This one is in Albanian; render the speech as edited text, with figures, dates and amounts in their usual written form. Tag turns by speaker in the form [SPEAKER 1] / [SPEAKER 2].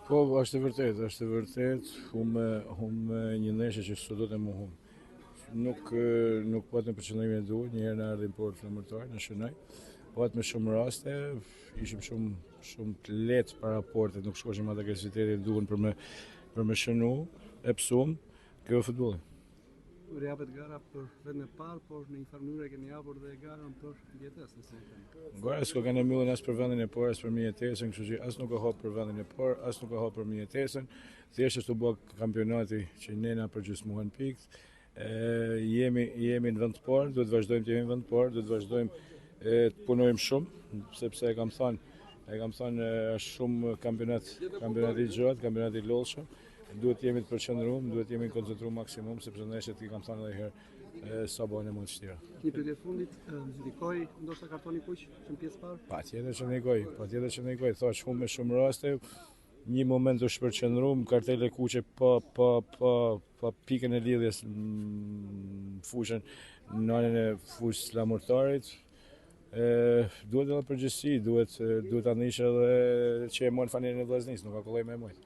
[SPEAKER 1] Po, është e vërtet, humë një ndeshje që s'u do të më hum. Nuk patëm përqendrimin e duhur, një herë na erdhi port flamurtar, na shënoi. Po atë me shumë raste ishim shumë të lehtë para portit, nuk shkoshim atë agresivitetin e duhur për me shënu, e psuam, kjo është futbolli.
[SPEAKER 2] Japet gara për vetën e parë, por në një farë mënyrë e keni hapur dhe garën për mbijetesën, nëse e them.
[SPEAKER 1] Gara s'ka kanë mbyllur as për vendin e parë, as për mbijetesën, kështu që as nuk ka hap për vendin e parë, as nuk ka hap për mbijetesën. Thjesht është u bë kampionati që ne na përgjysmuan pikët. Jemi në vend të parë, duhet vazhdojmë të jemi në vend të parë, duhet vazhdojmë të punojmë shumë, sepse e kam thënë është shumë kampionat i gjatë, kampionat i lodhshëm. Duhet jemi të përqendruar, duhet jemi të koncentruar maksimum, sepse ndeshjet i kam thënë edhe herë sa bëhen më të vështira.
[SPEAKER 2] Një pyetje fundit, ndikoi ndoshta kartoni kuq në pjesë parë?
[SPEAKER 1] Patjetër që ndikoi, thash humbë me shumë raste. Një moment u shpërqendruam, kartele kuqe pa pikën e lidhjes në fushën në anën e fushës flamurtarit. Duhet edhe përgjegjësi, duhet ta nish edhe që e mor fanierën e Vllaznisë, nuk ka kollaj më e mojt.